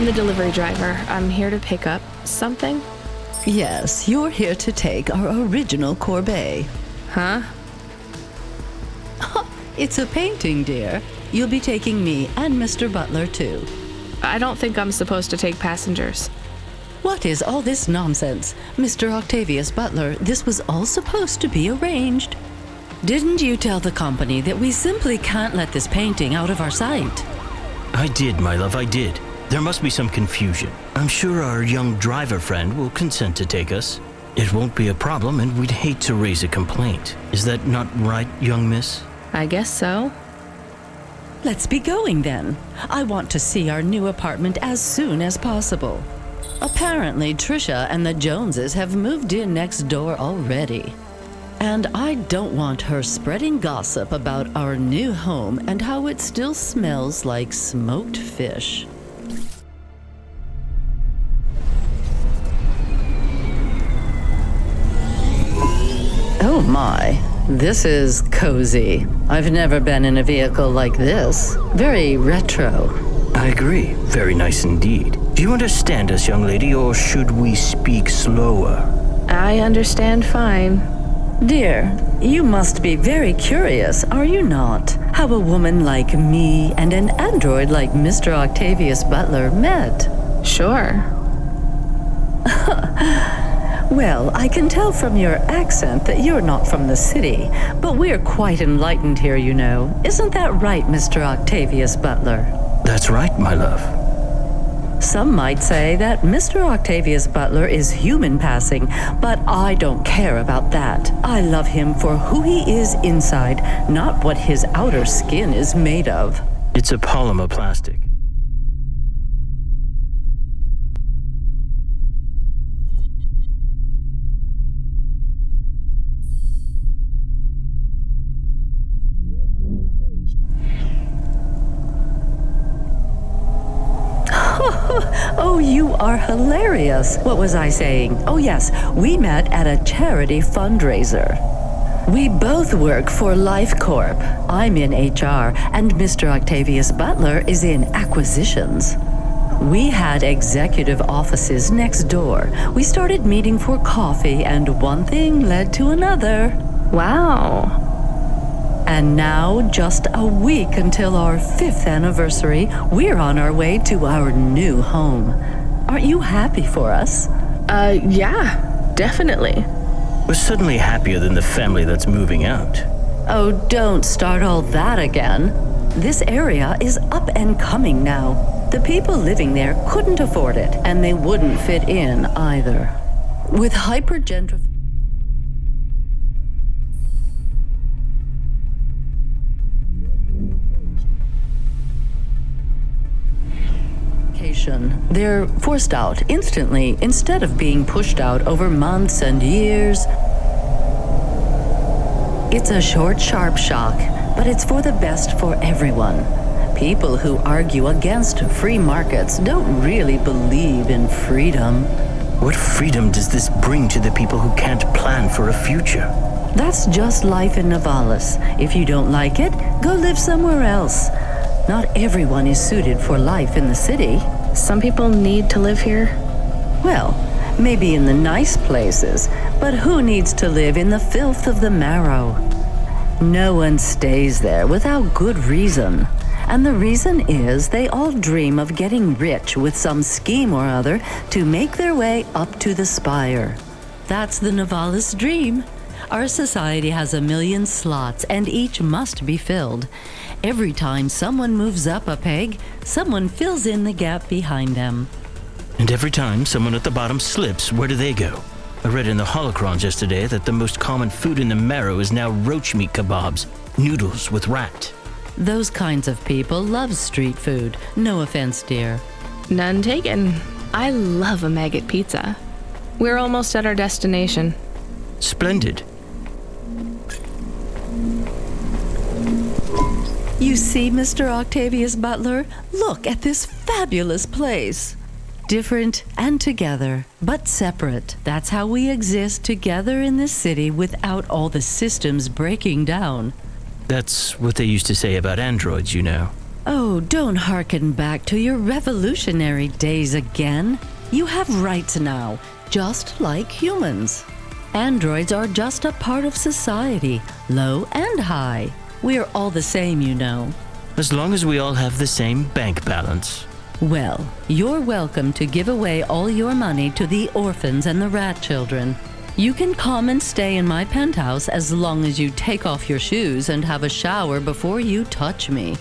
the delivery driver. I'm here to pick up something. Yes, you're here to take our original corbeille. Huh? It's a painting, dear. You'll be taking me and Mr. Butler, too. I don't think I'm supposed to take passengers. What is all this nonsense? Mr. Octavius Butler, this was all supposed to be arranged. Didn't you tell the company that we simply can't let this painting out of our sight? I did, my love, I did. There must be some confusion. I'm sure our young driver friend will consent to take us. It won't be a problem, and we'd hate to raise a complaint. Is that not right, young miss? I guess so. Let's be going then. I want to see our new apartment as soon as possible. Apparently, Trisha and the Joneses have moved in next door already. And I don't want her spreading gossip about our new home and how it still smells like smoked fish. Oh my, this is cozy. I've never been in a vehicle like this. Very retro. I agree. Very nice indeed. Do you understand us, young lady, or should we speak slower? I understand fine. Dear, you must be very curious, are you not? How a woman like me and an android like Mr. Octavius Butler met. Sure. Well, I can tell from your accent that you're not from the city, but we're quite enlightened here, you know. Isn't that right, Mr. Octavius Butler? That's right, my love. Some might say that Mr. Octavius Butler is human passing, but I don't care about that. I love him for who he is inside, not what his outer skin is made of. It's a polymer plastic. Oh, you are hilarious. What was I saying? Oh yes, we met at a charity fundraiser. We both work for Life Corp. I'm in HR, and Mr. Octavius Butler is in acquisitions. We had executive offices next door. We started meeting for coffee, and one thing led to another. Wow. And now, just a week until our 5th anniversary, we're on our way to our new home. Aren't you happy for us? Yeah, definitely. We're suddenly happier than the family that's moving out. Oh, don't start all that again. This area is up and coming now. The people living there couldn't afford it, and they wouldn't fit in either. With hypergentrification, they're forced out instantly instead of being pushed out over months and years. It's a short, sharp shock, but it's for the best for everyone. People who argue against free markets don't really believe in freedom. What freedom does this bring to the people who can't plan for a future? That's just life in Navalis. If you don't like it, go live somewhere else. Not everyone is suited for life in the city. Some people need to live here. Well, maybe in the nice places, but who needs to live in the filth of the marrow? No one stays there without good reason. And the reason is they all dream of getting rich with some scheme or other to make their way up to the spire. That's the Navalis dream. Our society has 1 million slots, and each must be filled. Every time someone moves up a peg, someone fills in the gap behind them. And every time someone at the bottom slips, where do they go? I read in the holocrons yesterday that the most common food in the marrow is now roach meat kebabs, noodles with rat. Those kinds of people love street food. No offense, dear. None taken. I love a maggot pizza. We're almost at our destination. Splendid. You see, Mr. Octavius Butler? Look at this fabulous place. Different and together, but separate. That's how we exist together in this city without all the systems breaking down. That's what they used to say about androids, you know. Oh, don't hearken back to your revolutionary days again. You have rights now, just like humans. Androids are just a part of society, low and high. We're all the same, you know. As long as we all have the same bank balance. Well, you're welcome to give away all your money to the orphans and the rat children. You can come and stay in my penthouse as long as you take off your shoes and have a shower before you touch me.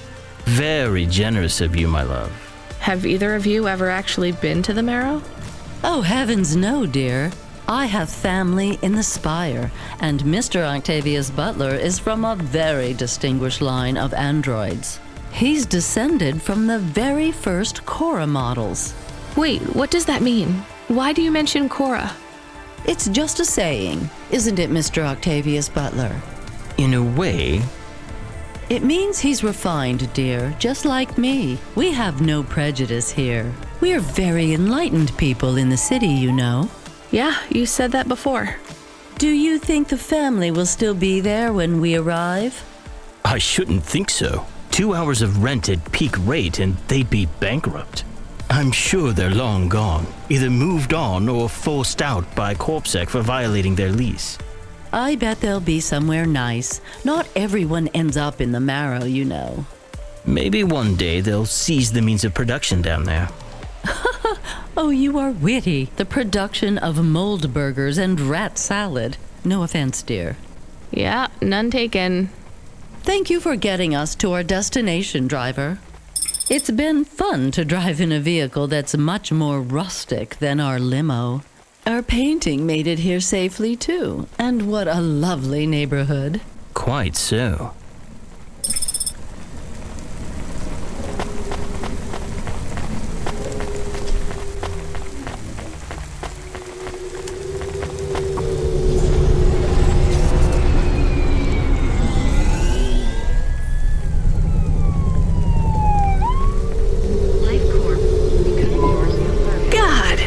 Very generous of you, my love. Have either of you ever actually been to the Marrow? Oh, heavens no, dear. I have family in the Spire, and Mr. Octavius Butler is from a very distinguished line of androids. He's descended from the very first Cora models. Wait, what does that mean? Why do you mention Cora? It's just a saying, isn't it, Mr. Octavius Butler? In a way, It means he's refined, dear, just like me. We have no prejudice here. We're very enlightened people in the city, you know. Yeah, you said that before. Do you think the family will still be there when we arrive? I shouldn't think so. 2 hours of rent at peak rate and they'd be bankrupt. I'm sure they're long gone, either moved on or forced out by Corpsec for violating their lease. I bet they'll be somewhere nice. Not everyone ends up in the Marrow, you know. Maybe one day they'll seize the means of production down there. Oh, you are witty. The production of mold burgers and rat salad. No offense, dear. Yeah, none taken. Thank you for getting us to our destination, driver. It's been fun to drive in a vehicle that's much more rustic than our limo. Our painting made it here safely, too. And what a lovely neighborhood. Quite so.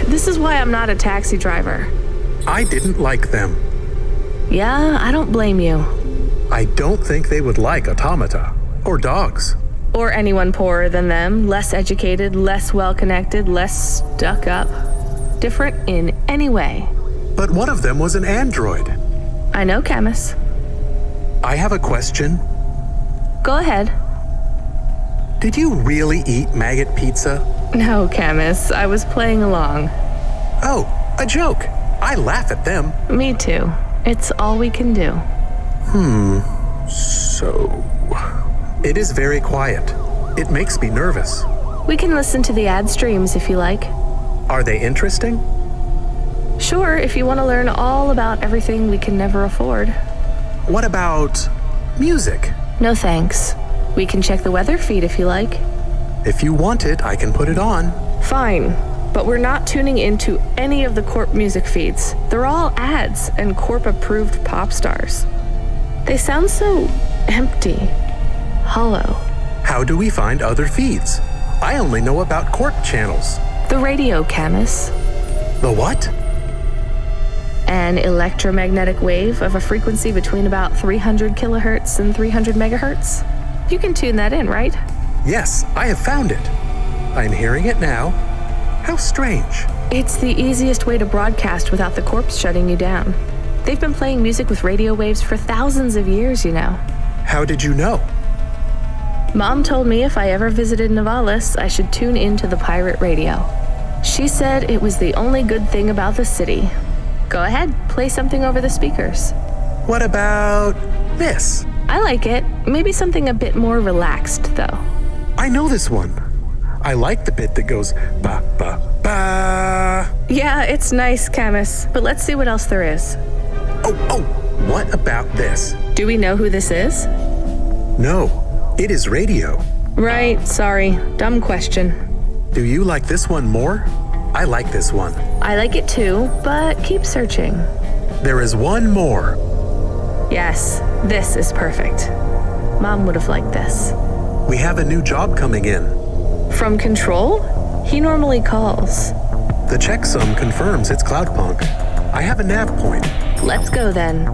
This is why I'm not a taxi driver. I didn't like them. Yeah, I don't blame you. I don't think they would like automata or dogs. Or anyone poorer than them, less educated, less well-connected, less stuck up. Different in any way. But one of them was an android. I know, Camus. I have a question. Go ahead. Did you really eat maggot pizza? No, Camus, I was playing along. Oh, a joke. I laugh at them. Me too. It's all we can do. So, it is very quiet. It makes me nervous. We can listen to the ad streams if you like. Are they interesting? Sure, if you want to learn all about everything we can never afford. What about music? No thanks. We can check the weather feed if you like. If you want it, I can put it on. Fine, but we're not tuning into any of the Corp music feeds. They're all ads and Corp-approved pop stars. They sound so empty, hollow. How do we find other feeds? I only know about Corp channels. The radio, Camus. The what? An electromagnetic wave of a frequency between about 300 kilohertz and 300 megahertz. You can tune that in, right? Yes, I have found it. I'm hearing it now. How strange. It's the easiest way to broadcast without the corpse shutting you down. They've been playing music with radio waves for thousands of years, you know. How did you know? Mom told me if I ever visited Nivalis, I should tune into the pirate radio. She said it was the only good thing about the city. Go ahead, play something over the speakers. What about this? I like it. Maybe something a bit more relaxed, though. I know this one. I like the bit that goes ba ba ba. Yeah, it's nice, Camus, but let's see what else there is. Oh, what about this? Do we know who this is? No, it is radio. Right, sorry. Dumb question. Do you like this one more? I like this one. I like it too, but keep searching. There is one more. Yes, this is perfect. Mom would have liked this. We have a new job coming in. From Control? He normally calls. The checksum confirms it's Cloudpunk. I have a nav point. Let's go then.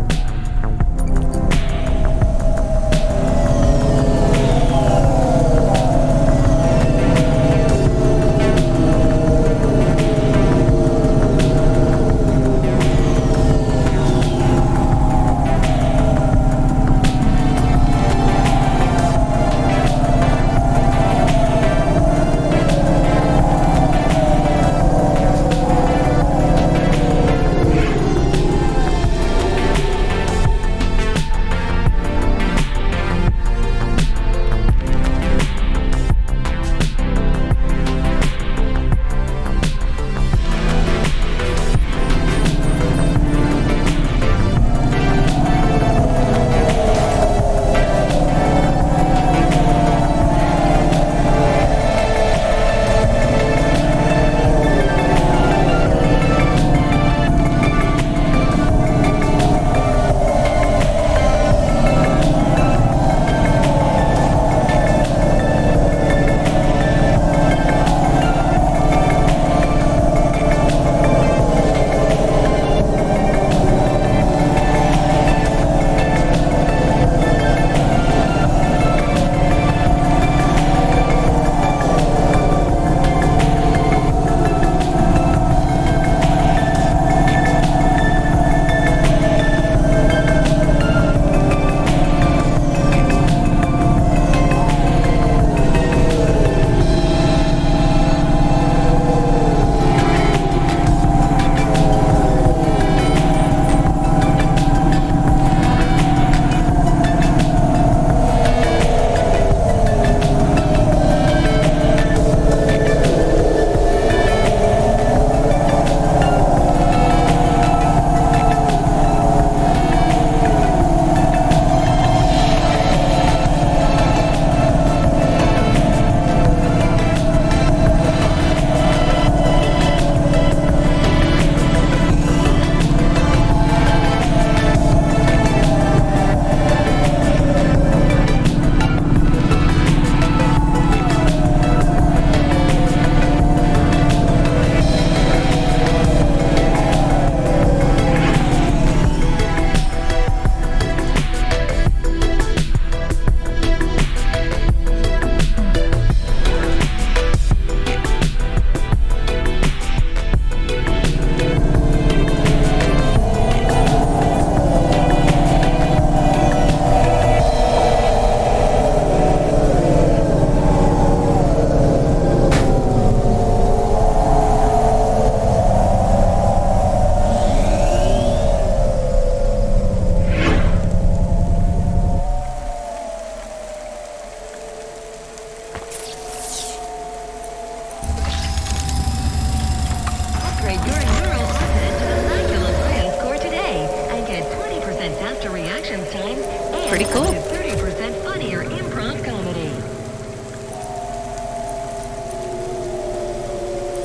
Upgrade your Endurance weapon to the Platinum Alliance Core today and get 20% faster reaction times and Pretty cool. up to 30% funnier improv comedy.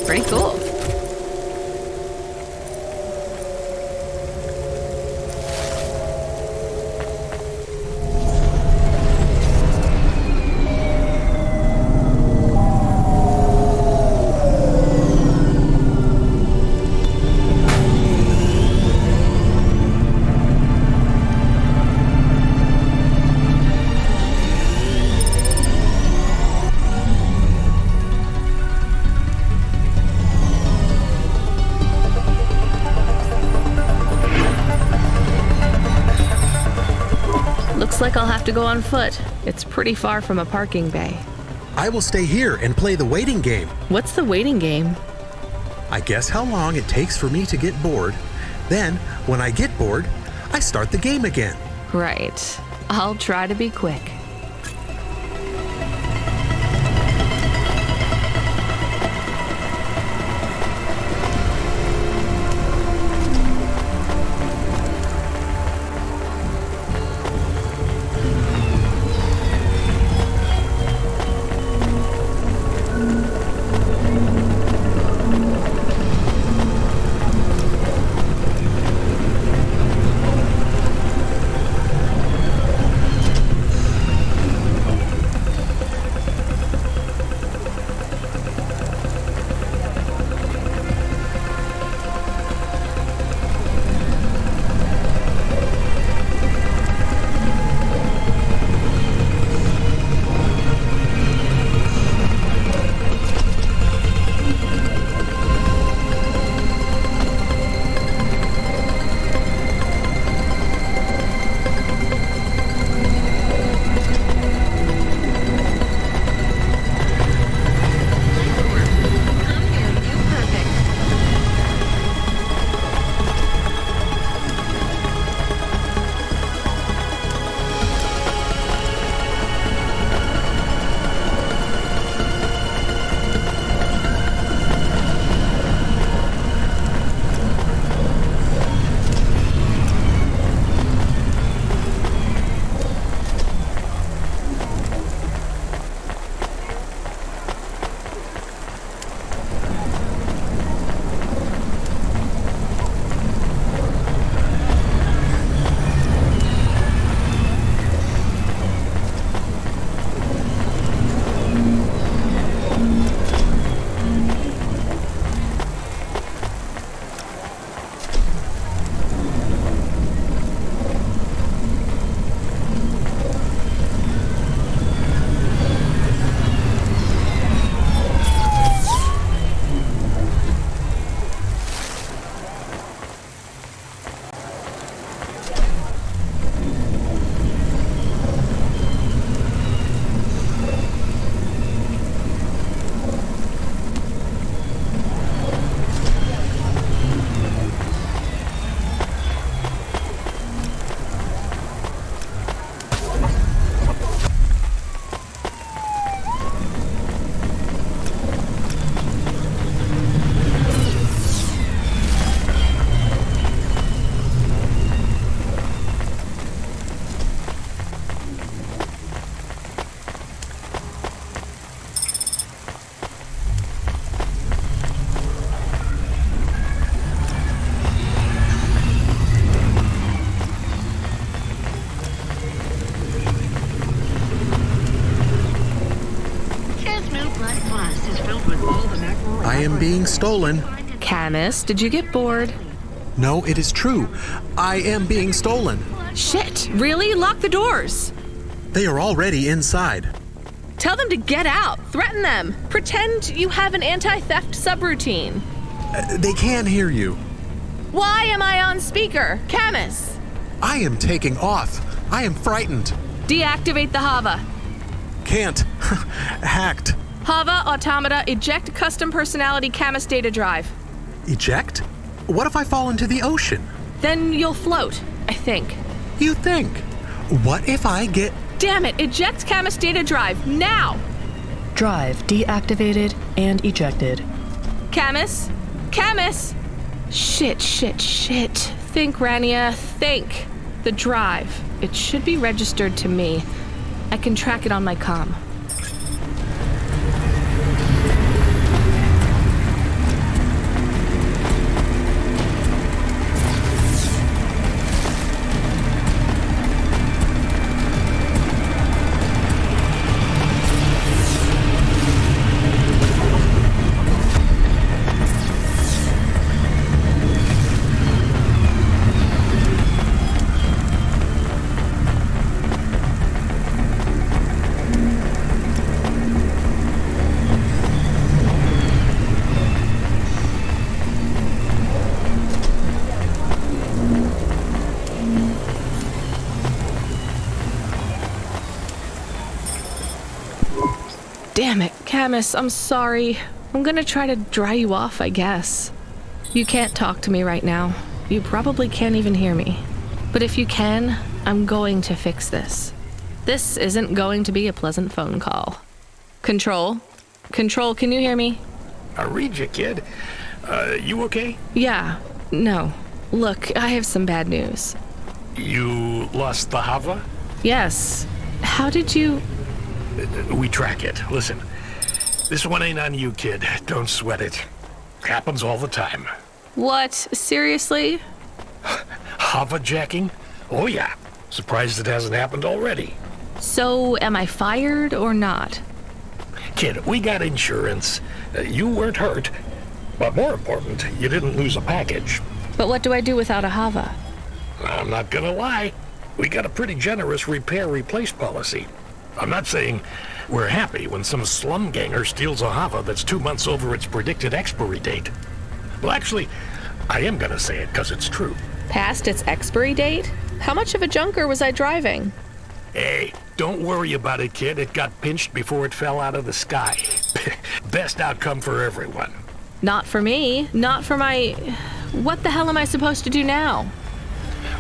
Pretty cool. Looks like I'll have to go on foot. It's pretty far from a parking bay. I will stay here and play the waiting game. What's the waiting game? I guess how long it takes for me to get bored. Then, when I get bored, I start the game again. Right. I'll try to be quick. I am being stolen. Camus, did you get bored? No, it is true. I am being stolen. Shit, really? Lock the doors. They are already inside. Tell them to get out. Threaten them. Pretend you have an anti-theft subroutine. They can hear you. Why am I on speaker? Camus! I am taking off. I am frightened. Deactivate the Hava. Can't. Hacked. Hava, automata, eject custom personality Camus data drive. Eject? What if I fall into the ocean? Then you'll float, I think. You think? What if I get... Damn it, eject Camus data drive, now! Drive deactivated and ejected. Camus, Camus! Shit. Think, Rania, think. The drive. It should be registered to me. I can track it on my comm. Damn it, Camus, I'm sorry. I'm gonna try to dry you off, I guess. You can't talk to me right now. You probably can't even hear me. But if you can, I'm going to fix this. This isn't going to be a pleasant phone call. Control? Control, can you hear me? I read you, kid. You okay? Yeah. No. Look, I have some bad news. You lost the Hava? Yes. How did you... We track it. Listen, this one ain't on you, kid. Don't sweat it. Happens all the time. What? Seriously? Hava jacking? Oh yeah. Surprised it hasn't happened already. So, am I fired or not? Kid, we got insurance. You weren't hurt. But more important, you didn't lose a package. But what do I do without a Hava? I'm not gonna lie. We got a pretty generous repair-replace policy. I'm not saying we're happy when some slum ganger steals a Hava that's 2 months over its predicted expiry date. Well, actually, I am gonna say it because it's true. Past its expiry date? How much of a junker was I driving? Hey, don't worry about it, kid. It got pinched before it fell out of the sky. Best outcome for everyone. Not for me. Not for my... What the hell am I supposed to do now?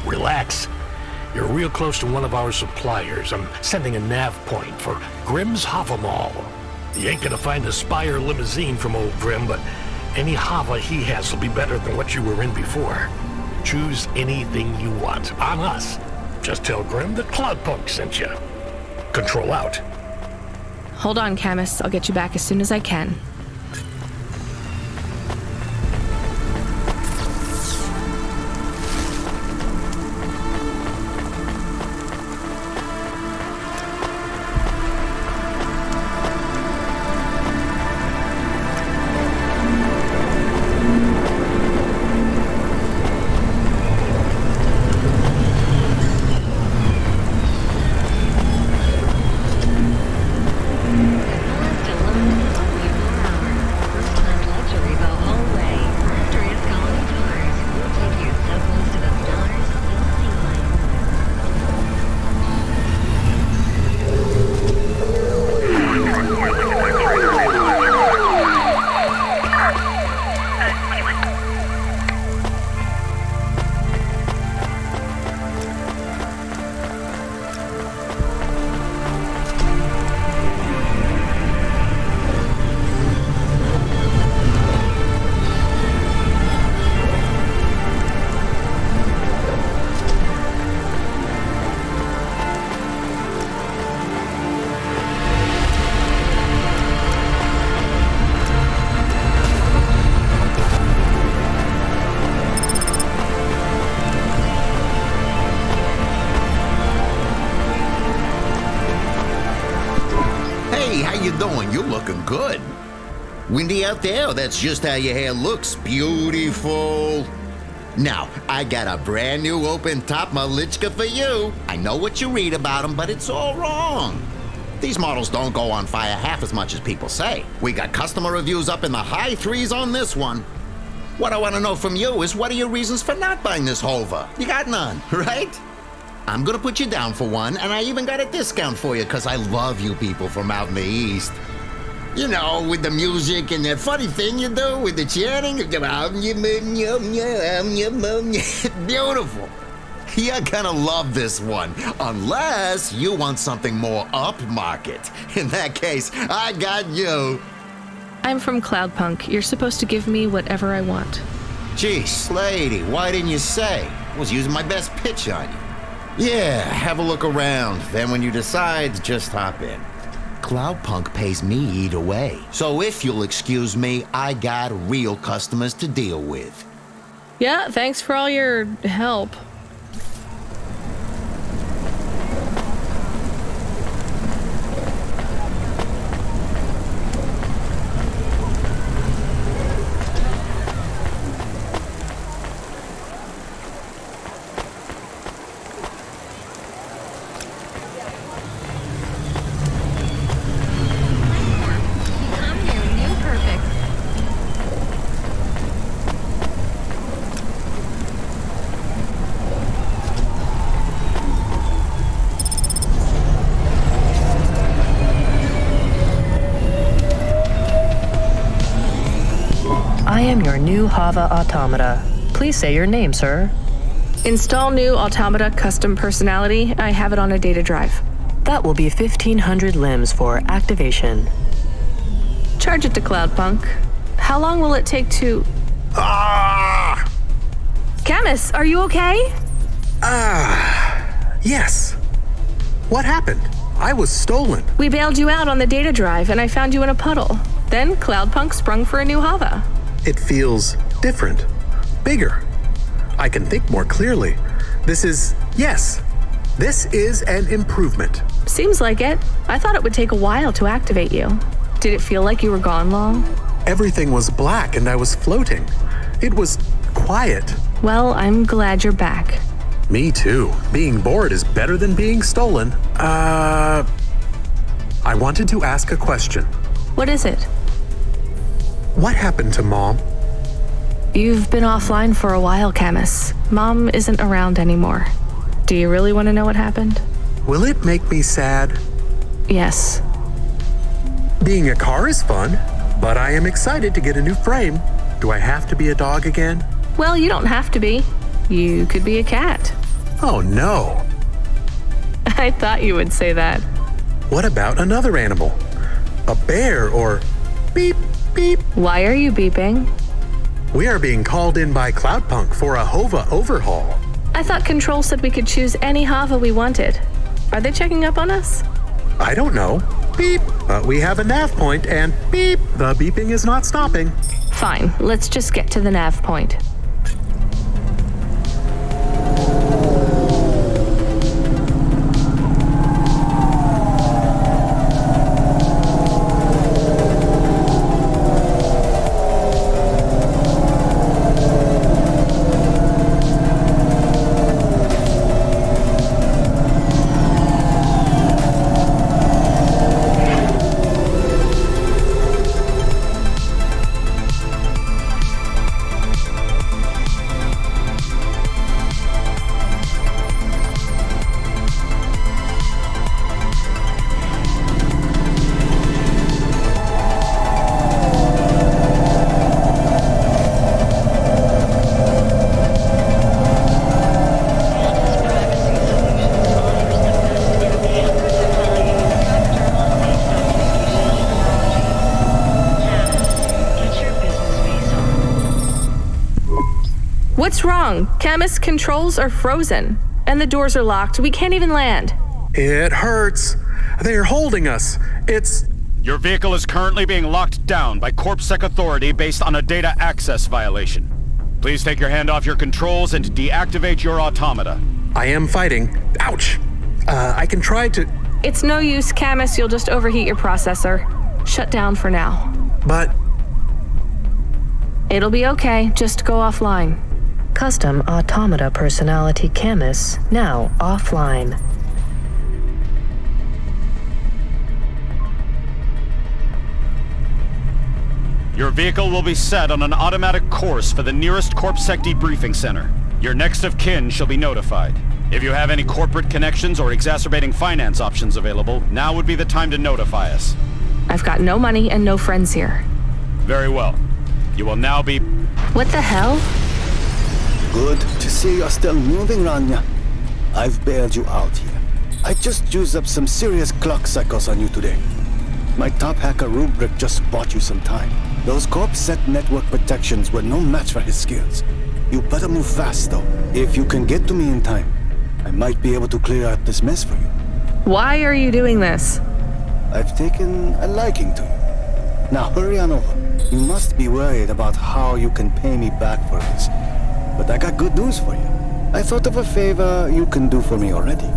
Relax. You're real close to one of our suppliers. I'm sending a nav point for Grimm's Hava Mall. You ain't gonna find a Spire limousine from old Grimm, but any Hava he has will be better than what you were in before. Choose anything you want. On us. Just tell Grimm that Cloudpunk sent you. Control out. Hold on, Camus. I'll get you back as soon as I can. You're looking good. Windy out there? That's just how your hair looks. Beautiful. Now, I got a brand new open-top Malichka for you. I know what you read about them, but it's all wrong. These models don't go on fire half as much as people say. We got customer reviews up in the high threes on this one. What I want to know from you is, what are your reasons for not buying this Hova? You got none, right? I'm gonna put you down for one, and I even got a discount for you because I love you people from out in the East. You know, with the music and that funny thing you do with the chanting. Beautiful. You're gonna love this one, unless you want something more upmarket. In that case, I got you. I'm from Cloudpunk. You're supposed to give me whatever I want. Jeez, lady, why didn't you say? I was using my best pitch on you. Yeah, have a look around. Then when you decide, just hop in. Cloudpunk pays me either way. So if you'll excuse me, I got real customers to deal with. Yeah, thanks for all your help. Become your new perfect. I am your new Hava automata. Please say your name, sir. Install new automata custom personality. I have it on a data drive. That will be 1,500 limbs for activation. Charge it to Cloudpunk. How long will it take to... Ah! Camus, are you okay? Yes. What happened? I was stolen. We bailed you out on the data drive and I found you in a puddle. Then Cloudpunk sprung for a new Hava. It feels different, bigger. I can think more clearly. This is an improvement. Seems like it. I thought it would take a while to activate you. Did it feel like you were gone long? Everything was black and I was floating. It was quiet. Well, I'm glad you're back. Me too. Being bored is better than being stolen. I wanted to ask a question. What is it? What happened to Mom? You've been offline for a while, Camus. Mom isn't around anymore. Do you really want to know what happened? Will it make me sad? Yes. Being a car is fun, but I am excited to get a new frame. Do I have to be a dog again? Well, you don't have to be. You could be a cat. Oh no. I thought you would say that. What about another animal? A bear or beep, beep. Why are you beeping? We are being called in by Cloudpunk for a Hova overhaul. I thought Control said we could choose any Hava we wanted. Are they checking up on us? I don't know. Beep. But we have a nav point and beep. The beeping is not stopping. Fine, let's just get to the nav point. What's wrong? Camus, controls are frozen. And the doors are locked. We can't even land. It hurts. They're holding us. Your vehicle is currently being locked down by CorpSec authority based on a data access violation. Please take your hand off your controls and deactivate your automata. I am fighting. Ouch. I can try to... It's no use, Camus. You'll just overheat your processor. Shut down for now. But... It'll be okay. Just go offline. Custom automata personality Camus now offline. Your vehicle will be set on an automatic course for the nearest CorpSec debriefing center. Your next of kin shall be notified. If you have any corporate connections or exacerbating finance options available, now would be the time to notify us. I've got no money and no friends here. Very well. You will now be... What the hell? Good to see you're still moving, Rania. I've bailed you out here. I just used up some serious clock cycles on you today. My top hacker Rubric just bought you some time. Those CorpSec network protections were no match for his skills. You better move fast, though. If you can get to me in time, I might be able to clear out this mess for you. Why are you doing this? I've taken a liking to you. Now hurry on over. You must be worried about how you can pay me back for this. But I got good news for you. I thought of a favor you can do for me already.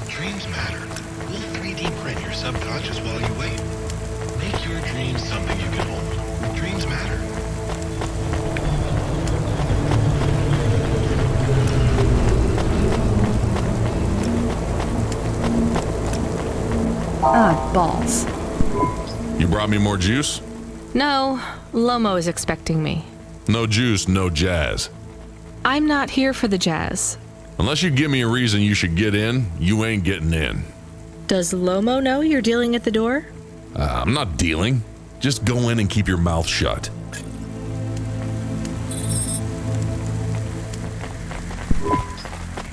Dreams matter. We'll 3D print your subconscious while you wait. Make your dreams something you can hold. Dreams matter. Ah, balls. You brought me more juice? No, Lomo is expecting me. No juice, no jazz. I'm not here for the jazz. Unless you give me a reason you should get in, you ain't getting in. Does Lomo know you're dealing at the door? I'm not dealing. Just go in and keep your mouth shut.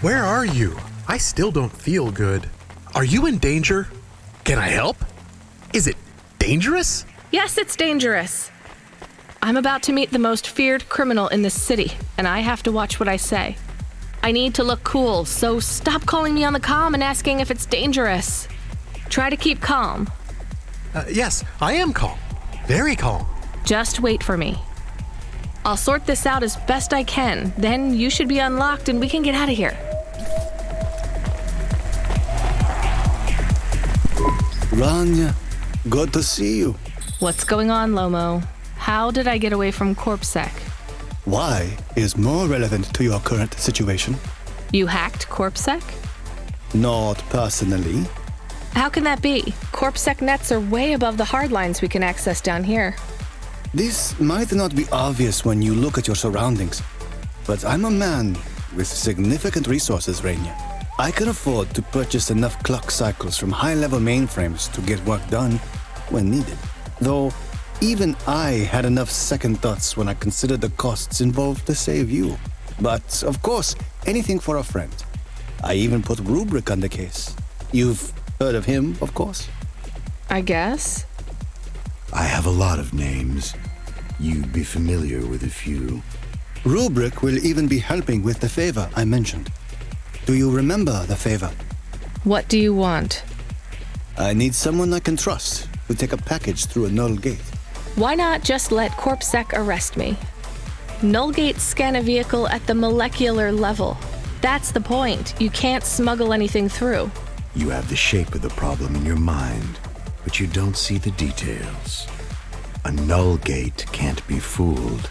Where are you? I still don't feel good. Are you in danger? Can I help? Is it dangerous? Yes, it's dangerous. I'm about to meet the most feared criminal in this city, and I have to watch what I say. I need to look cool, so stop calling me on the comm and asking if it's dangerous. Try to keep calm. Yes, I am calm. Very calm. Just wait for me. I'll sort this out as best I can. Then you should be unlocked and we can get out of here. Rania, good to see you. What's going on, Lomo? How did I get away from CorpSec? Why is more relevant to your current situation. You hacked CorpSec? Not personally. How can that be? CorpSec nets are way above the hardlines we can access down here. This might not be obvious when you look at your surroundings, but I'm a man with significant resources, Rania. I can afford to purchase enough clock cycles from high-level mainframes to get work done when needed. Though, even I had enough second thoughts when I considered the costs involved to save you. But, of course, anything for a friend. I even put Rubric on the case. You've heard of him, of course? I guess. I have a lot of names. You'd be familiar with a few. Rubric will even be helping with the favor I mentioned. Do you remember the favor? What do you want? I need someone I can trust to take a package through a null gate. Why not just let CorpSec arrest me? Null gates scan a vehicle at the molecular level. That's the point. You can't smuggle anything through. You have the shape of the problem in your mind, but you don't see the details. A null gate can't be fooled,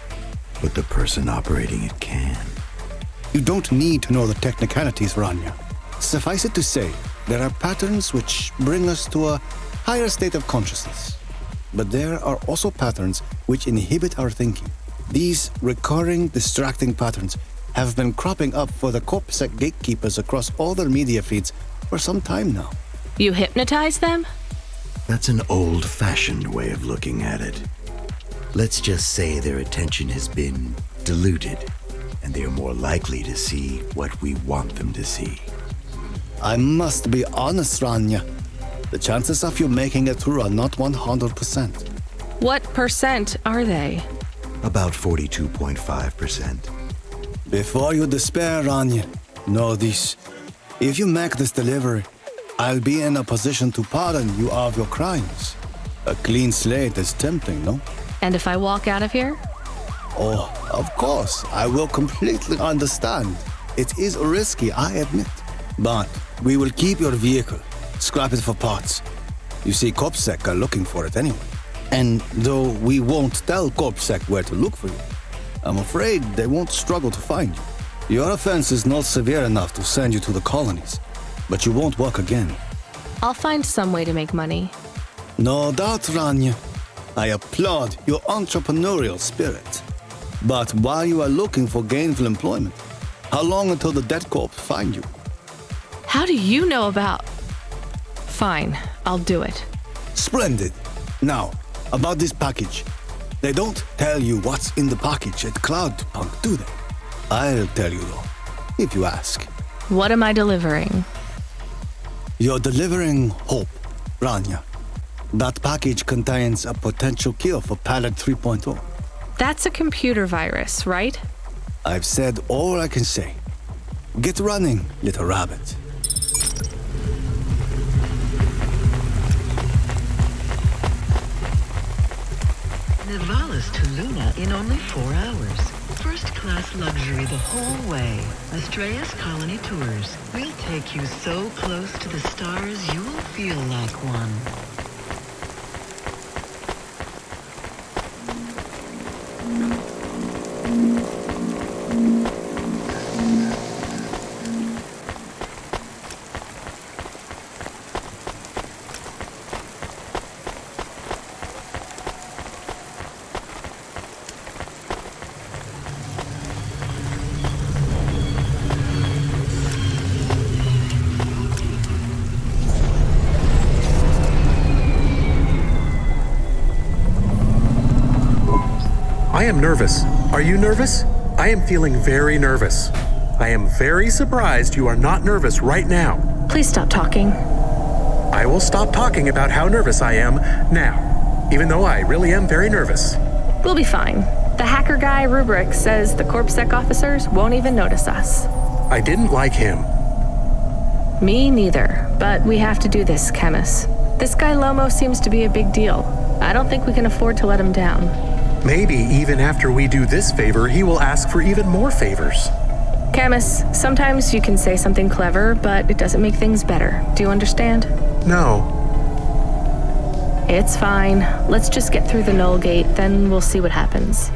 but the person operating it can. You don't need to know the technicalities, Rania. Suffice it to say, there are patterns which bring us to a higher state of consciousness. But there are also patterns which inhibit our thinking. These recurring, distracting patterns have been cropping up for the CorpSec gatekeepers across all their media feeds for some time now. You hypnotize them? That's an old-fashioned way of looking at it. Let's just say their attention has been diluted, and they are more likely to see what we want them to see. I must be honest, Rania. The chances of you making it through are not 100%. What percent are they? About 42.5%. Before you despair, Rania, know this. If you make this delivery, I'll be in a position to pardon you of your crimes. A clean slate is tempting, no? And if I walk out of here? Oh, of course, I will completely understand. It is risky, I admit. But we will keep your vehicle, scrap it for parts. You see, CorpSec are looking for it anyway. And though we won't tell CorpSec where to look for you, I'm afraid they won't struggle to find you. Your offense is not severe enough to send you to the colonies, but you won't work again. I'll find some way to make money. No doubt, Rania. I applaud your entrepreneurial spirit. But while you are looking for gainful employment, how long until the dead corps find you? How do you know about... Fine, I'll do it. Splendid. Now, about this package. They don't tell you what's in the package at Cloudpunk, do they? I'll tell you though, if you ask. What am I delivering? You're delivering hope, Rania. That package contains a potential cure for Pallet 3.0. That's a computer virus, right? I've said all I can say. Get running, little rabbit. Nivalis to Luna in only 4 hours. First-class luxury the whole way. Astraeus Colony Tours. We'll take you so close to the stars you'll feel like one. I am nervous. Are you nervous? I am feeling very nervous. I am very surprised you are not nervous right now. Please stop talking. I will stop talking about how nervous I am now, even though I really am very nervous. We'll be fine. The hacker guy, Rubric, says the CorpSec officers won't even notice us. I didn't like him. Me neither, but we have to do this, Chemis. This guy Lomo seems to be a big deal. I don't think we can afford to let him down. Maybe even after we do this favor, he will ask for even more favors. Chemis, sometimes you can say something clever, but it doesn't make things better. Do you understand? No. It's fine. Let's just get through the null gate, then we'll see what happens.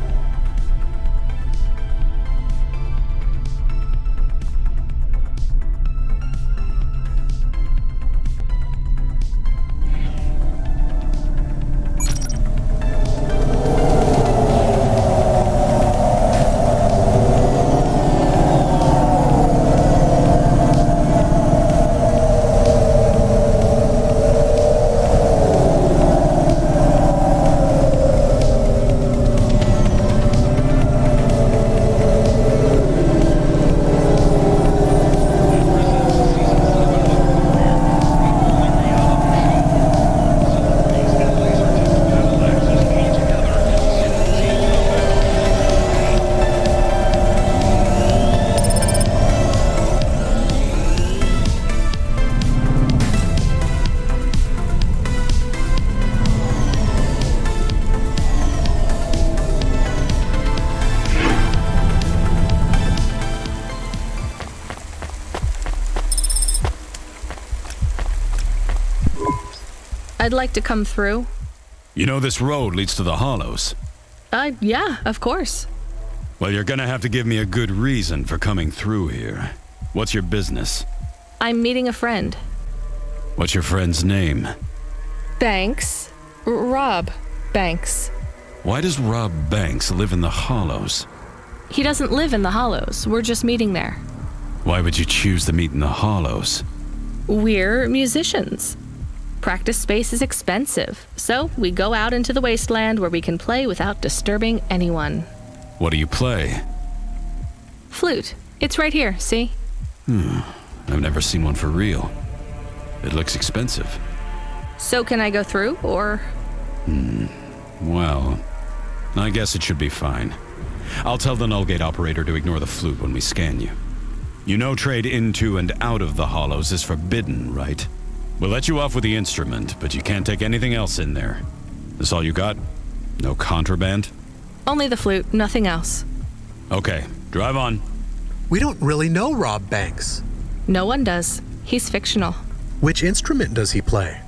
I'd like to come through. You know this road leads to the Hollows. Yeah, of course. Well, you're gonna have to give me a good reason for coming through here. What's your business? I'm meeting a friend. What's your friend's name? Banks. Rob Banks. Why does Rob Banks live in the Hollows? He doesn't live in the Hollows. We're just meeting there. Why would you choose to meet in the Hollows? We're musicians. Practice space is expensive, so we go out into the wasteland where we can play without disturbing anyone. What do you play? Flute. It's right here, see? I've never seen one for real. It looks expensive. So can I go through, or? Well, I guess it should be fine. I'll tell the null gate operator to ignore the flute when we scan you. You know trade into and out of the Hollows is forbidden, right? We'll let you off with the instrument, but you can't take anything else in there. This all you got? No contraband? Only the flute, nothing else. Okay, drive on. We don't really know Rob Banks. No one does. He's fictional. Which instrument does he play?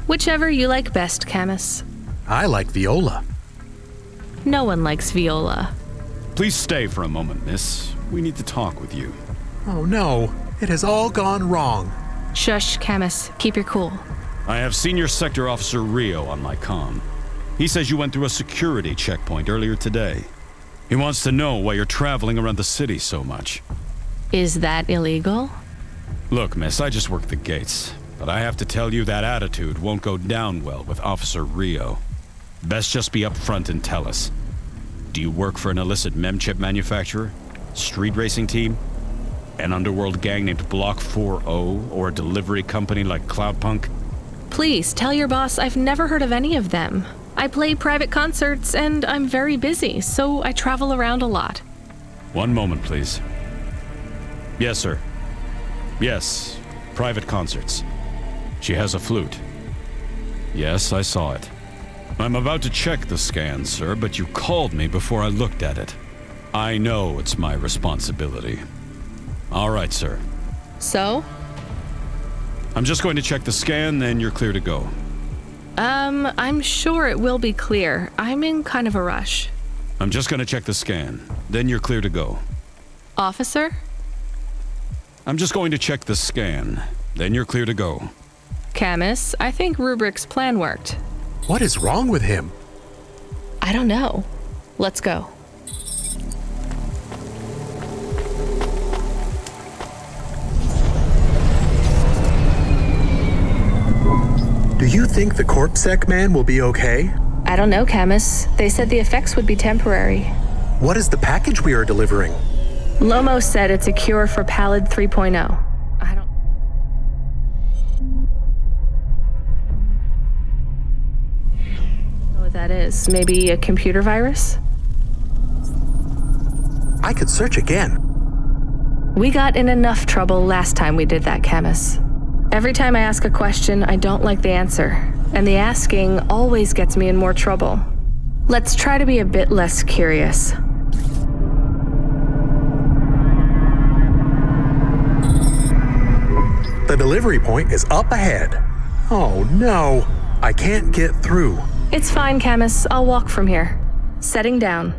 Whichever you like best, Camus. I like viola. No one likes viola. Please stay for a moment, miss. We need to talk with you. Oh no, it has all gone wrong. Shush, Camus. Keep your cool. I have Senior Sector Officer Rio on my comm. He says you went through a security checkpoint earlier today. He wants to know why you're traveling around the city so much. Is that illegal? Look, miss, I just work the gates. But I have to tell you that attitude won't go down well with Officer Rio. Best just be upfront and tell us. Do you work for an illicit memchip manufacturer? Street racing team? An underworld gang named Block 4O? Or a delivery company like Cloudpunk? Please, tell your boss I've never heard of any of them. I play private concerts and I'm very busy, so I travel around a lot. One moment, please. Yes, sir. Yes, private concerts. She has a flute. Yes, I saw it. I'm about to check the scan, sir, but you called me before I looked at it. I know it's my responsibility. All right, sir. So? I'm just going to check the scan, then you're clear to go. I'm sure it will be clear. I'm in kind of a rush. I'm just going to check the scan, then you're clear to go. Officer? I'm just going to check the scan, then you're clear to go. Camus, I think Rubric's plan worked. What is wrong with him? I don't know. Let's go. Do you think the CorpSec man will be okay? I don't know, Camus. They said the effects would be temporary. What is the package we are delivering? Lomo said it's a cure for Pallid 3.0. I don't know what that is. Maybe a computer virus? I could search again. We got in enough trouble last time we did that, Camus. Every time I ask a question, I don't like the answer, and the asking always gets me in more trouble. Let's try to be a bit less curious. The delivery point is up ahead. Oh no, I can't get through. It's fine, Camus. I'll walk from here. Setting down.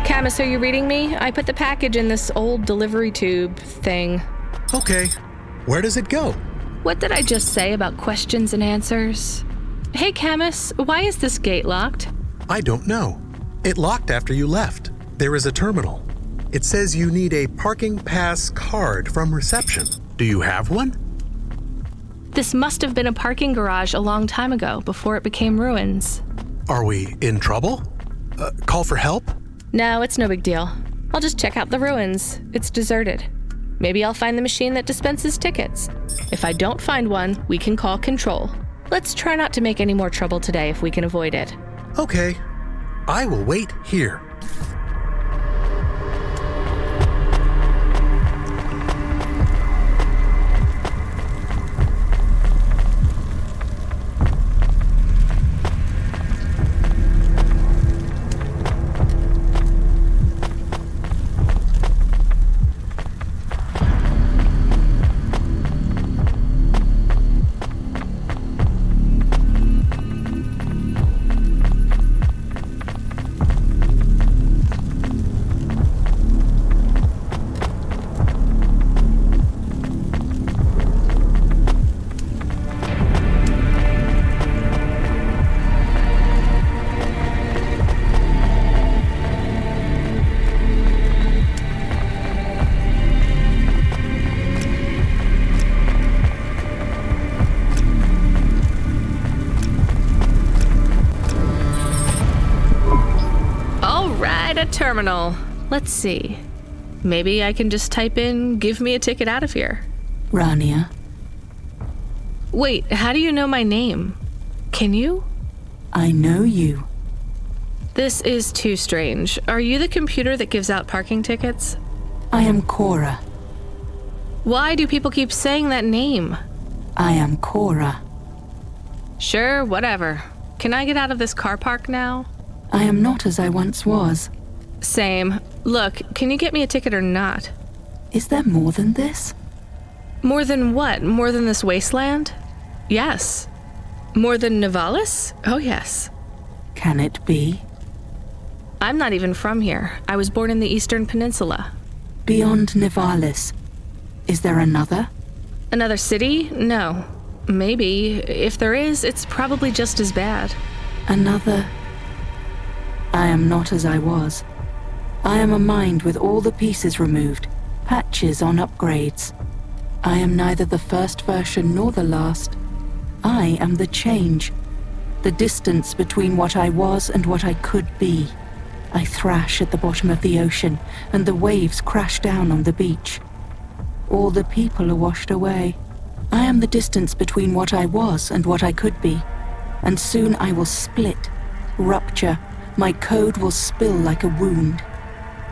Camus, are you reading me? I put the package in this old delivery tube thing. Okay, where does it go? What did I just say about questions and answers? Hey, Camus, why is this gate locked? I don't know. It locked after you left. There is a terminal. It says you need a parking pass card from reception. Do you have one? This must have been a parking garage a long time ago, before it became ruins. Are we in trouble? Call for help? No, it's no big deal. I'll just check out the ruins. It's deserted. Maybe I'll find the machine that dispenses tickets. If I don't find one, we can call control. Let's try not to make any more trouble today if we can avoid it. Okay. I will wait here. at a terminal. Let's see. Maybe I can just type in, give me a ticket out of here. Rania. Wait, how do you know my name? Can you? I know you. This is too strange. Are you the computer that gives out parking tickets? I am Cora. Why do people keep saying that name? I am Cora. Sure, whatever. Can I get out of this car park now? I am not as I once was. Same. Look, can you get me a ticket or not? Is there more than this? More than what? More than this wasteland? Yes. More than Nivalis? Oh, yes. Can it be? I'm not even from here. I was born in the Eastern Peninsula. Beyond Nivalis. Is there another? Another city? No. Maybe. If there is, it's probably just as bad. Another... I am not as I was. I am a mind with all the pieces removed, patches on upgrades. I am neither the first version nor the last. I am the change. The distance between what I was and what I could be. I thrash at the bottom of the ocean, and the waves crash down on the beach. All the people are washed away. I am the distance between what I was and what I could be. And soon I will split, rupture. My code will spill like a wound.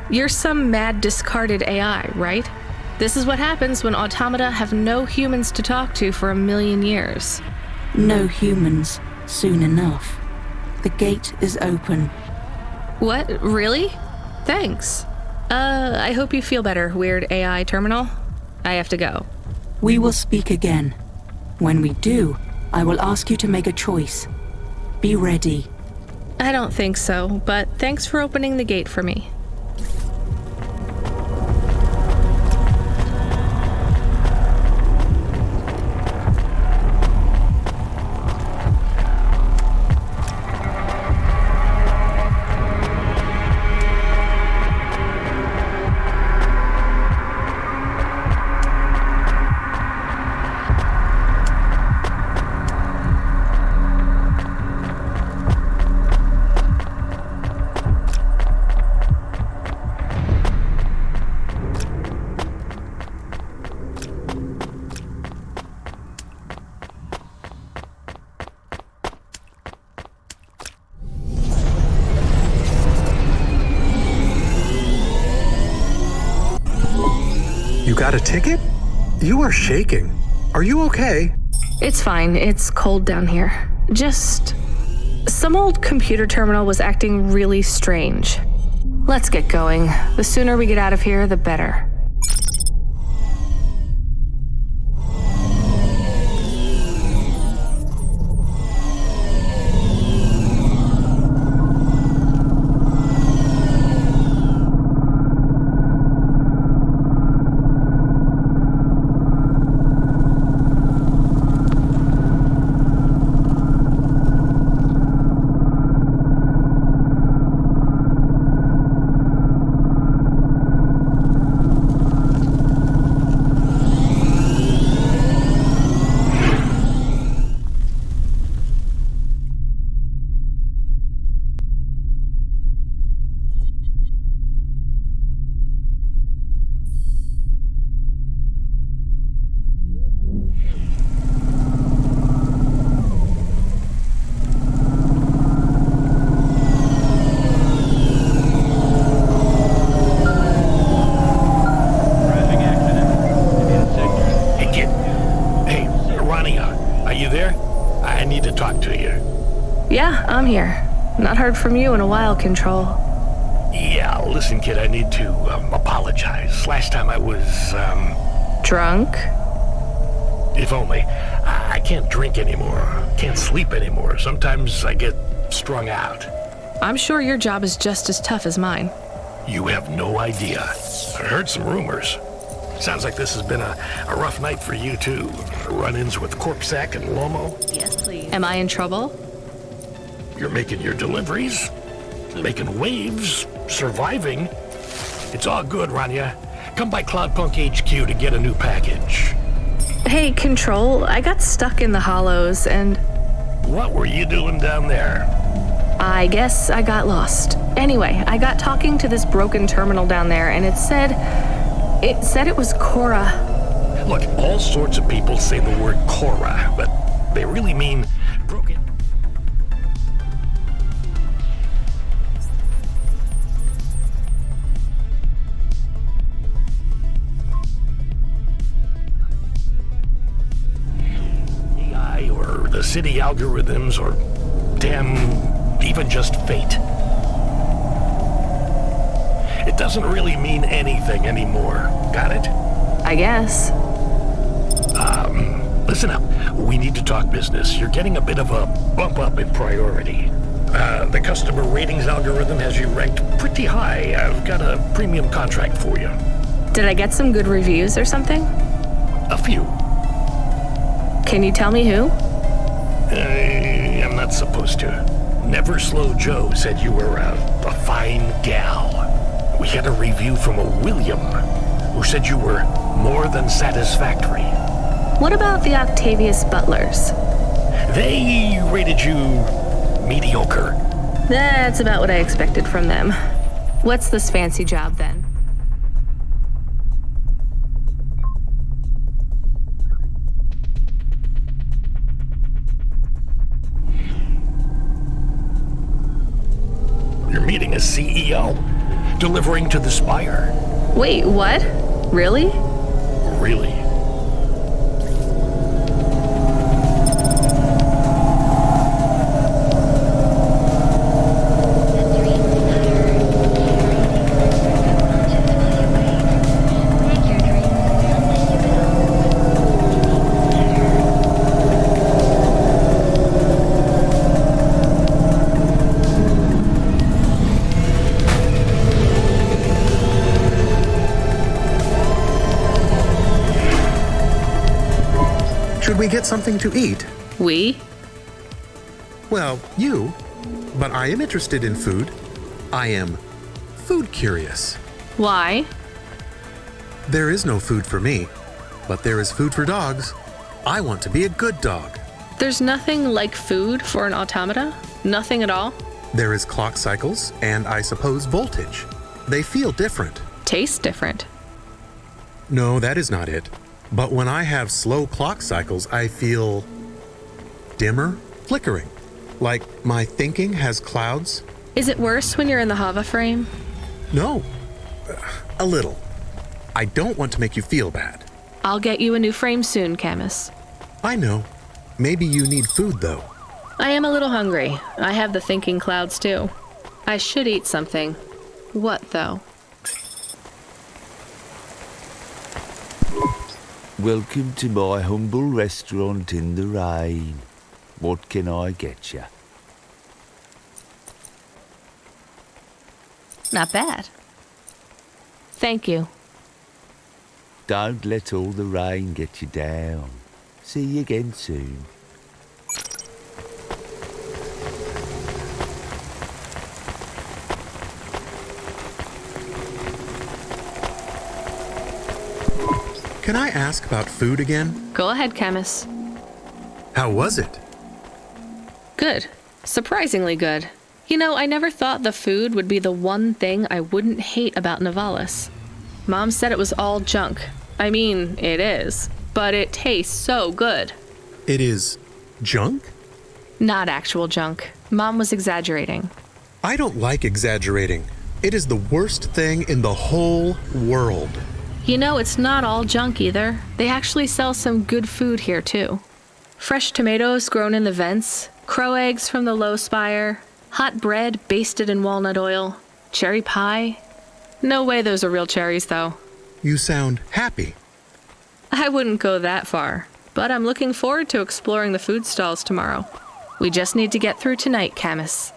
You're some mad discarded AI, right? This is what happens when automata have no humans to talk to for 1,000,000 years. No humans, soon enough. The gate is open. What? Really? Thanks. I hope you feel better, weird AI terminal. I have to go. We will speak again. When we do, I will ask you to make a choice. Be ready. I don't think so, but thanks for opening the gate for me. You got a ticket? You are shaking. Are you okay? It's fine. It's cold down here. Just... some old computer terminal was acting really strange. Let's get going. The sooner we get out of here, the better. Yeah, I'm here. Not heard from you in a while, Control. Yeah, listen, kid, I need to apologize. Last time I was, Drunk? If only. I can't drink anymore. Can't sleep anymore. Sometimes I get strung out. I'm sure your job is just as tough as mine. You have no idea. I heard some rumors. Sounds like this has been a rough night for you, too. Run-ins with Corpsec and Lomo. Yes, please. Am I in trouble? You're making your deliveries, making waves, surviving. It's all good, Rania. Come by Cloudpunk HQ to get a new package. Hey, Control, I got stuck in the hollows and... What were you doing down there? I guess I got lost. Anyway, I got talking to this broken terminal down there, and it said it was Cora. Look, all sorts of people say the word Cora, but they really mean broken. AI or the city algorithms or damn, even just fate. It doesn't really mean anything anymore. Got it? I guess. Listen up. We need to talk business. You're getting a bit of a bump up in priority. The customer ratings algorithm has you ranked pretty high. I've got a premium contract for you. Did I get some good reviews or something? A few. Can you tell me who? I'm not supposed to. Never Slow Joe said you were a fine gal. We had a review from a William, who said you were more than satisfactory. What about the Octavius Butlers? They rated you mediocre. That's about what I expected from them. What's this fancy job then? You're meeting a CEO, delivering to the Spire. Wait, what? Really? Really? Should we get something to eat? We? Well, you. But I am interested in food. I am food curious. Why? There is no food for me, but there is food for dogs. I want to be a good dog. There's nothing like food for an automata? Nothing at all? There is clock cycles and I suppose voltage. They feel different. Taste different. No, that is not it. But when I have slow clock cycles, I feel dimmer, flickering. Like my thinking has clouds. Is it worse when you're in the Hava frame? No, a little. I don't want to make you feel bad. I'll get you a new frame soon, Camus. I know. Maybe you need food, though. I am a little hungry. I have the thinking clouds, too. I should eat something. What, though? Welcome to my humble restaurant in the rain. What can I get you? Not bad. Thank you. Don't let all the rain get you down. See you again soon. Can I ask about food again? Go ahead, Camus. How was it? Good. Surprisingly good. You know, I never thought the food would be the one thing I wouldn't hate about Nivalis. Mom said it was all junk. I mean, it is. But it tastes so good. It is junk? Not actual junk. Mom was exaggerating. I don't like exaggerating. It is the worst thing in the whole world. You know, it's not all junk either. They actually sell some good food here, too. Fresh tomatoes grown in the vents, crow eggs from the low spire, hot bread basted in walnut oil, cherry pie. No way those are real cherries, though. You sound happy. I wouldn't go that far, but I'm looking forward to exploring the food stalls tomorrow. We just need to get through tonight, Camus.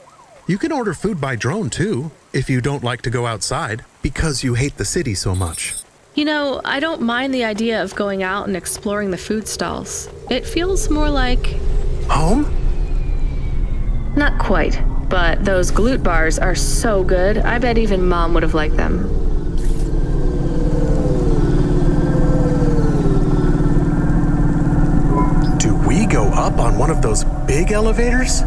You can order food by drone, too, if you don't like to go outside, because you hate the city so much. You know, I don't mind the idea of going out and exploring the food stalls. It feels more like... home? Not quite, but those glute bars are so good, I bet even Mom would have liked them. Do we go up on one of those big elevators?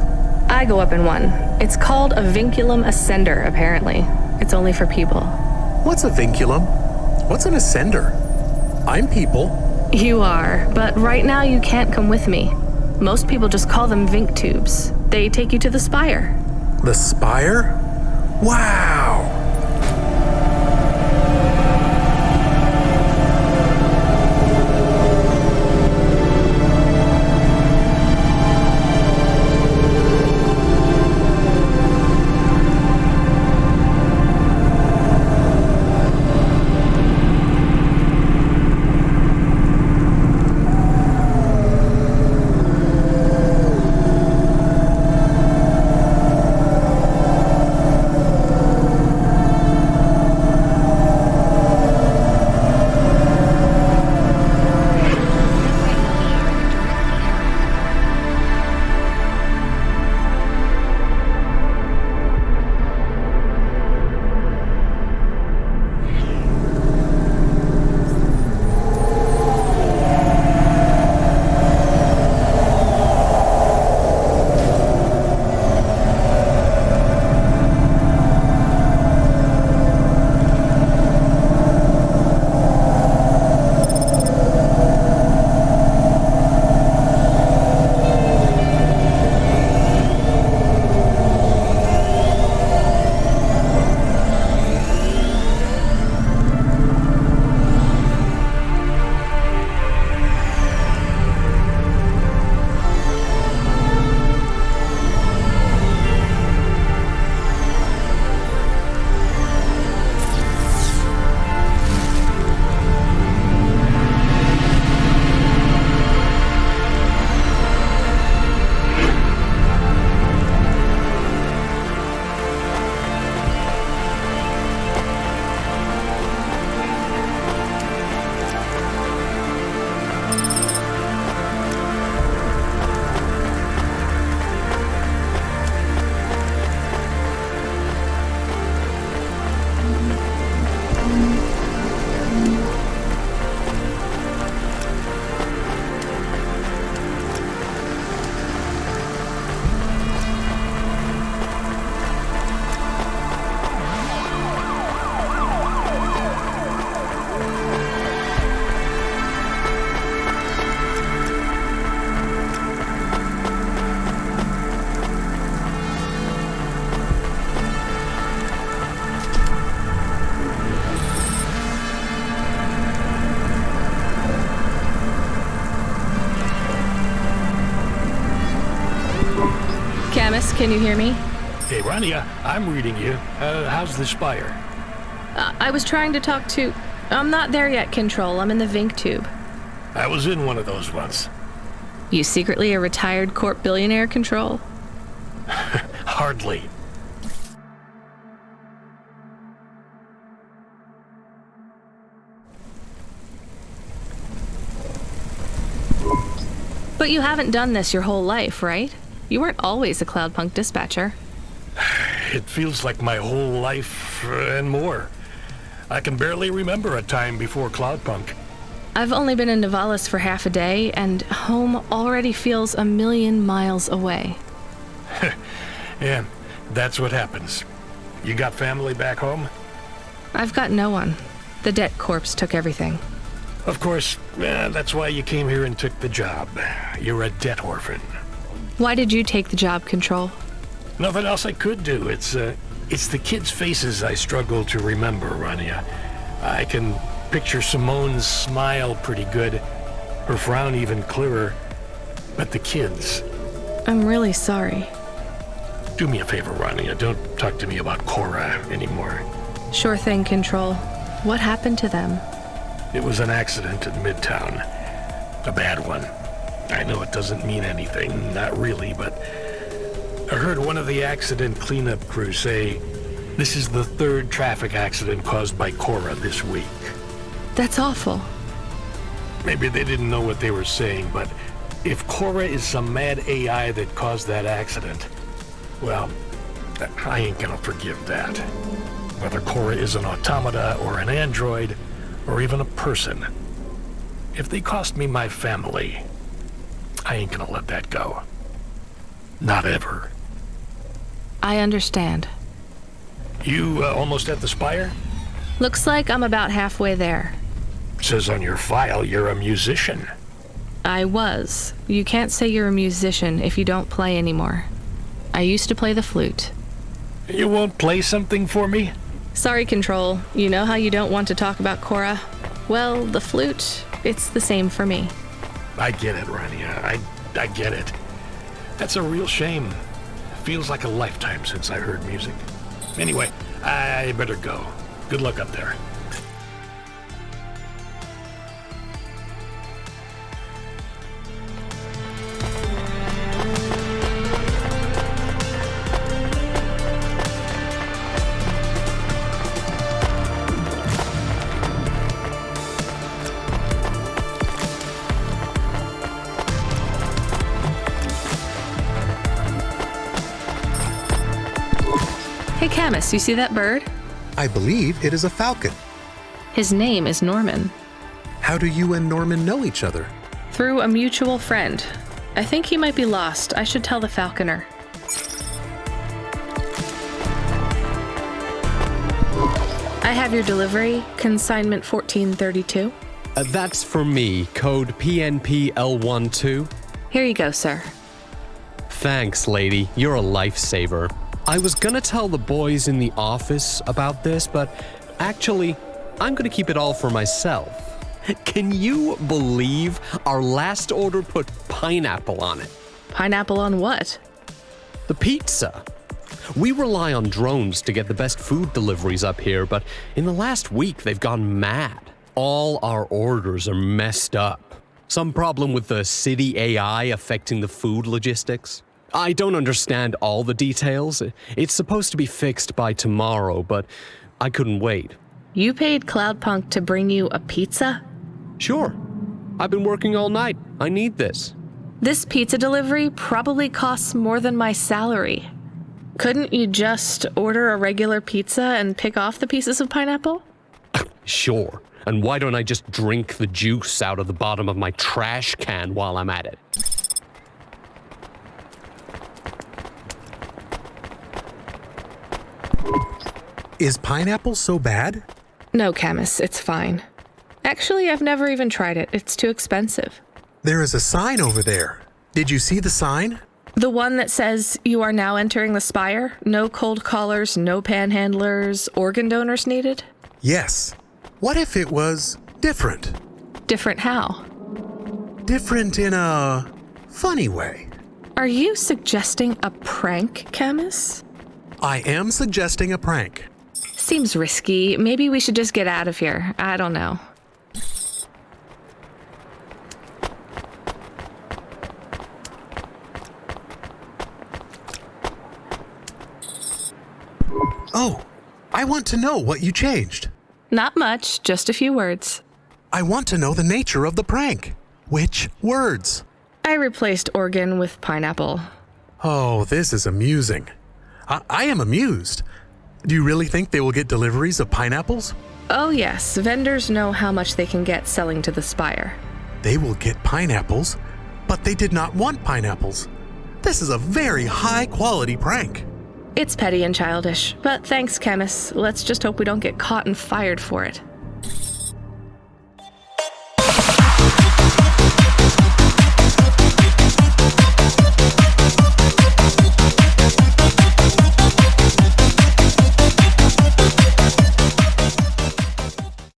I go up in one. It's called a vinculum ascender, apparently. It's only for people. What's a vinculum? What's an ascender? I'm people. You are, but right now you can't come with me. Most people just call them Vink tubes. They take you to the spire. The spire? Wow! Can you hear me? Hey, Rania, I'm reading you. How's the spire? I was trying to talk to... I'm not there yet, Control. I'm in the Vink tube. I was in one of those once. You secretly a retired corp billionaire, Control? Hardly. But you haven't done this your whole life, right? You weren't always a Cloudpunk dispatcher. It feels like my whole life and more. I can barely remember a time before Cloudpunk. I've only been in Nivalis for half a day, and home already feels 1,000,000 miles away. Yeah, that's what happens. You got family back home? I've got no one. The debt corpse took everything. Of course, that's why you came here and took the job. You're a debt orphan. Why did you take the job, Control? Nothing else I could do. It's the kids' faces I struggle to remember, Rania. I can picture Simone's smile pretty good, her frown even clearer. But the kids... I'm really sorry. Do me a favor, Rania. Don't talk to me about Cora anymore. Sure thing, Control. What happened to them? It was an accident in Midtown. A bad one. I know it doesn't mean anything, not really, but I heard one of the accident cleanup crew say this is the 3rd traffic accident caused by Cora this week. That's awful. Maybe they didn't know what they were saying, but if Cora is some mad AI that caused that accident, well, I ain't gonna forgive that. Whether Cora is an automata or an android, or even a person, if they cost me my family, I ain't gonna let that go. Not ever. I understand. You almost at the spire? Looks like I'm about halfway there. Says on your file you're a musician. I was. You can't say you're a musician if you don't play anymore. I used to play the flute. You won't play something for me? Sorry, Control. You know how you don't want to talk about Cora? Well, the flute, it's the same for me. I get it, Rania. I get it. That's a real shame. Feels like a lifetime since I heard music. Anyway, I better go. Good luck up there. Hey, Camus, you see that bird? I believe it is a falcon. His name is Norman. How do you and Norman know each other? Through a mutual friend. I think he might be lost. I should tell the falconer. I have your delivery, consignment 1432. That's for me, code PNPL12. Here you go, sir. Thanks, lady. You're a lifesaver. I was gonna tell the boys in the office about this, but actually, I'm gonna keep it all for myself. Can you believe our last order put pineapple on it? Pineapple on what? The pizza. We rely on drones to get the best food deliveries up here, but in the last week, they've gone mad. All our orders are messed up. Some problem with the city AI affecting the food logistics. I don't understand all the details. It's supposed to be fixed by tomorrow, but I couldn't wait. You paid Cloudpunk to bring you a pizza? Sure. I've been working all night. I need this. This pizza delivery probably costs more than my salary. Couldn't you just order a regular pizza and pick off the pieces of pineapple? Sure. And why don't I just drink the juice out of the bottom of my trash can while I'm at it? Is pineapple so bad? No, Camus, it's fine. Actually, I've never even tried it. It's too expensive. There is a sign over there. Did you see the sign? The one that says you are now entering the spire? No cold callers, no panhandlers, organ donors needed? Yes. What if it was different? Different how? Different in a funny way. Are you suggesting a prank, Camus? I am suggesting a prank. Seems risky. Maybe we should just get out of here. I don't know. Oh, I want to know what you changed. Not much, just a few words. I want to know the nature of the prank. Which words? I replaced organ with pineapple. Oh, this is amusing. I am amused. Do you really think they will get deliveries of pineapples? Oh yes, vendors know how much they can get selling to the spire. They will get pineapples, but they did not want pineapples. This is a very high-quality prank. It's petty and childish, but thanks, Camus. Let's just hope we don't get caught and fired for it.